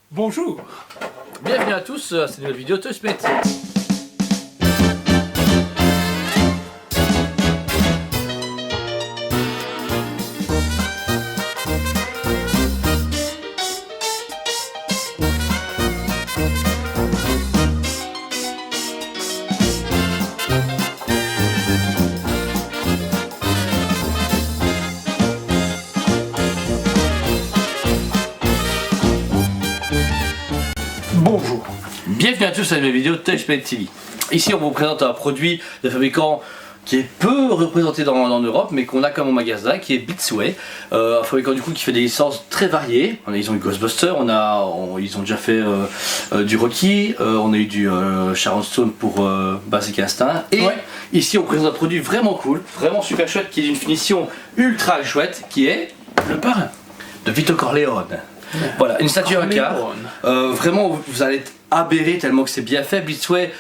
Bonjour. Bienvenue à tous à cette nouvelle vidéo Toy Split. Bonjour. Bienvenue à tous à cette nouvelle vidéo Toy Split TV. Ici on vous présente un produit de fabricant qui est peu représenté en Europe mais qu'on a comme au magasin, qui est Blitzway, un fabricant du coup qui fait des licences très variées. Ils ont eu Ghostbusters, ils ont déjà fait du Rocky, on a eu du Sharon Stone pour Basic Instinct, et ici on présente un produit vraiment cool, vraiment super chouette, qui est d'une finition ultra chouette, qui est le parrain de Vito Corleone. Voilà, une statue en quart. Vraiment, vous allez être aberré tellement que c'est bien fait. Blitzway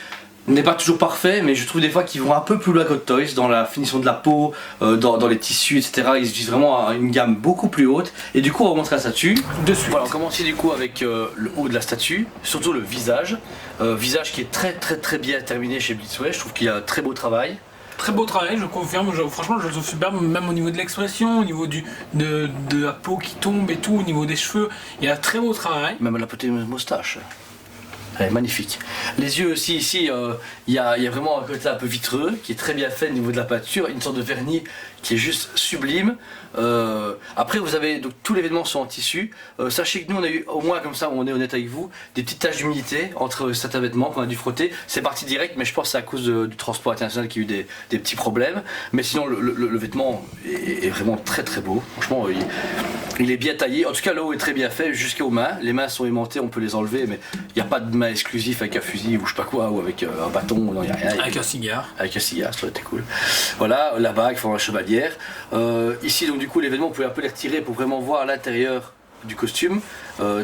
n'est pas toujours parfait, mais je trouve des fois qu'ils vont un peu plus loin que Toys dans la finition de la peau, dans les tissus, etc. Ils utilisent vraiment une gamme beaucoup plus haute. Et du coup, on va montrer la statue. De suite. Voilà, on commence du coup avec le haut de la statue, surtout le visage. Visage qui est très bien terminé chez Blitzway. Je trouve qu'il y a un très beau travail. Très beau travail, je confirme. Franchement, je le trouve superbe, même au niveau de l'expression, au niveau de la peau qui tombe et tout, au niveau des cheveux. Il y a un très beau travail. Même la petite moustache. Elle est magnifique. Les yeux aussi, ici, il y a vraiment un côté un peu vitreux qui est très bien fait au niveau de la peinture, une sorte de vernis qui est juste sublime. Après, vous avez donc tous les vêtements sont en tissu. Sachez que nous, on a eu au moins comme ça, on est honnête avec vous, des petites taches d'humidité entre certains vêtements qu'on a dû frotter. C'est parti direct, mais je pense que c'est à cause du transport international qu'il y a eu des petits problèmes. Mais sinon, le vêtement est vraiment très beau. Franchement, il est bien taillé. En tout cas, le haut est très bien fait jusqu'aux mains. Les mains sont aimantées, on peut les enlever, mais il n'y a pas de main exclusive avec un fusil ou je sais pas quoi, ou avec un bâton. Non, il n'y a rien. Avec un cigare. Avec un cigare, ça aurait été cool. Voilà, la bague, la chevalière. Ici, donc du coup, les vêtements, vous pouvez un peu les retirer pour vraiment voir l'intérieur du costume.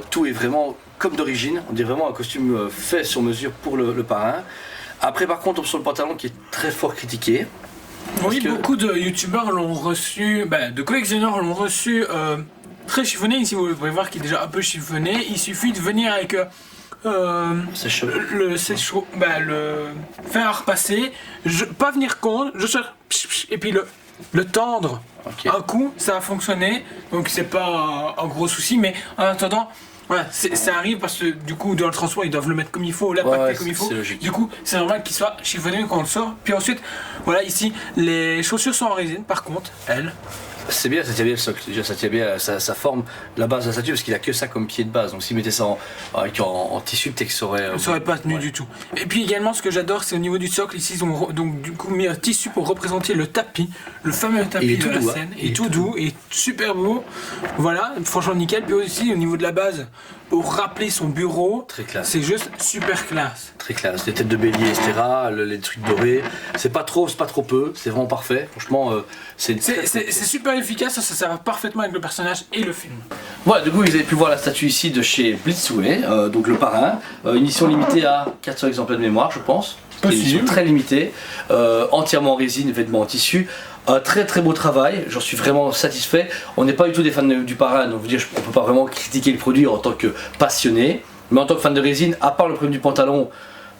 Tout est vraiment comme d'origine. On dirait vraiment un costume fait sur mesure pour le parrain. Après, par contre, on tombe sur le pantalon qui est très fort critiqué. Oui, beaucoup de youtubeurs l'ont reçu, de collectionneurs l'ont reçu très chiffonné. Ici, vous pouvez voir qu'il est déjà un peu chiffonné. Il suffit de venir avec le faire repasser, pas venir contre, et puis le tendre. Un coup, ça a fonctionné, donc c'est pas un gros souci, mais en attendant, voilà, ça arrive parce que du coup dans le transport ils doivent le mettre comme il faut, l'impacter comme il faut. Du coup c'est normal qu'il soit chiffonné quand on le sort. Puis ensuite, voilà, ici les chaussures sont en résine, par contre, elles. C'est bien, ça tient bien le socle, déjà ça tient bien, ça forme la base de la statue parce qu'il a que ça comme pied de base. Donc s'il mettait ça en tissu, peut-être que ça aurait pas tenu du tout. Et puis également ce que j'adore, c'est au niveau du socle, ici ils ont donc du coup mis un tissu pour représenter le tapis, le fameux tapis de la scène. Il est tout doux et super beau. Voilà, franchement nickel. Puis aussi au niveau de la base, pour rappeler son bureau, très classe. C'est juste super classe. Très classe, les têtes de bélier, etc., les trucs dorés, c'est pas trop peu, c'est vraiment parfait. Franchement, c'est super efficace, ça va parfaitement avec le personnage et le film. Voilà, du coup, vous avez pu voir la statue ici de chez Blitzway, donc le parrain, une édition limitée à 400 exemplaires de mémoire, je pense. Une édition très limitée, entièrement en résine, vêtements en tissu. Un très beau travail, j'en suis vraiment satisfait. On n'est pas du tout des fans du parrain, donc dire, on peut pas vraiment critiquer le produit en tant que passionné. Mais en tant que fan de résine, à part le problème du pantalon,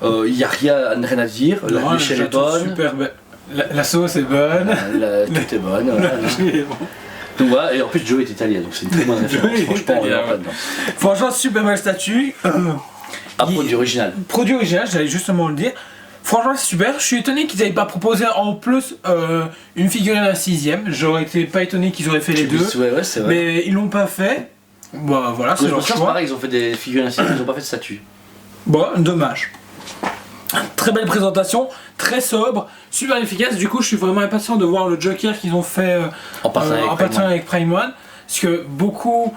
il n'y a rien à dire. La l'échelle est bonne. Super la sauce est bonne. Tout est bonne. Donc voilà, et en plus Joe est italien, donc c'est une très bonne référence. Franchement, super belle statue. Produit original. Produit original, j'allais justement le dire. Franchement c'est super, je suis étonné qu'ils n'avaient pas proposé en plus une figurine à 6ème. J'aurais été pas étonné qu'ils auraient fait les deux. Ouais, c'est vrai. Mais ils l'ont pas fait. Bah voilà, c'est leur choix. Pareil, ils ont fait des figurines à 6ème, ils n'ont pas fait de statue. Bon, dommage. Très belle présentation, très sobre, super efficace. Du coup, je suis vraiment impatient de voir le Joker qu'ils ont fait en partenariat avec Prime One. Parce que beaucoup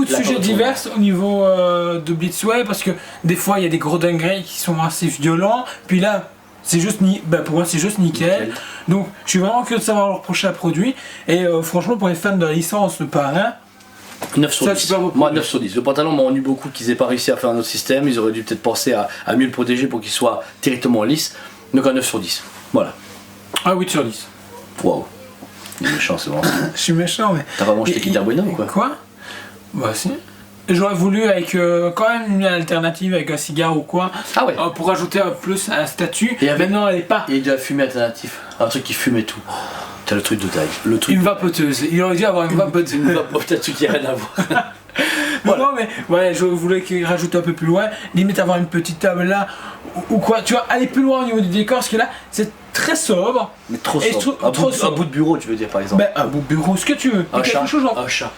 de sujets divers au niveau de Blitzway, parce que des fois il y a des gros dingueries qui sont assez violents, puis là c'est juste pour moi c'est juste nickel. Donc je suis vraiment curieux de savoir leur prochain produit, et franchement pour les fans de la licence, le parrain, 9 sur 10. Moi 9 sur 10. Le pantalon m'a ennuie beaucoup qu'ils aient pas réussi à faire un autre système, ils auraient dû peut-être penser à mieux le protéger pour qu'il soit directement lisse. Donc un 9 sur 10. Voilà. Ah 8 sur 10. Waouh. Il est méchant, c'est bon. Je suis méchant, mais. T'as vraiment jeté Kinder Bueno ou quoi? Quoi? Bah si. J'aurais voulu avec quand même une alternative avec un cigare ou quoi. Ah ouais. Pour rajouter plus un statut. Et maintenant elle est pas. Il y a de la fumée alternative. Un truc qui fume et tout. T'as le truc de taille. Une vapoteuse. Il aurait dû avoir une vapoteuse. Une vapoteuse qui n'a rien à voir. Voilà. Non mais ouais, je voulais qu'il rajoute un peu plus loin, limite avoir une petite table là ou quoi, tu vois, aller plus loin au niveau du décor parce que là c'est très sobre. Mais trop sobre. Un bout de bureau tu veux dire par exemple. Ben un bout de bureau, ce que tu veux. Un chat. Chose, un chat.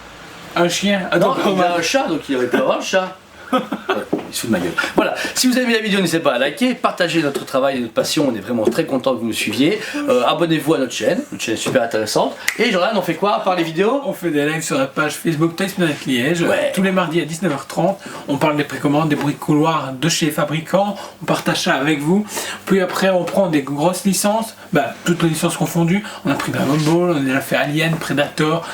Un chien. Non, il a un chat donc il aurait pu avoir le chat. Il se fout de ma gueule. Voilà, si vous avez aimé la vidéo, n'hésitez pas à liker, partager notre travail et notre passion, on est vraiment très content que vous nous suiviez. Abonnez-vous à notre chaîne est super intéressante. Et Jordan, on fait quoi à part les vidéos? On fait des lives sur la page Facebook Taste Liège, tous les mardis à 19h30. On parle des précommandes, des bruits de couloir de chez les fabricants, on partage ça avec vous. Puis après, on prend des grosses licences, toutes les licences confondues. On a pris Dragon Ball, on a fait Alien, Predator,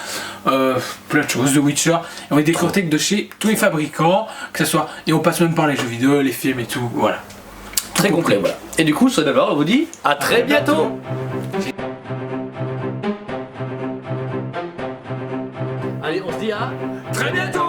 plein de choses, The Witcher. Et on les décortique de chez tous les fabricants, que ce soit. Et on passe même par les jeux vidéo, les films et tout, voilà. Très complet, voilà. Et du coup, sur d'abord, on vous dit à très bientôt. Allez, on se dit à très bientôt.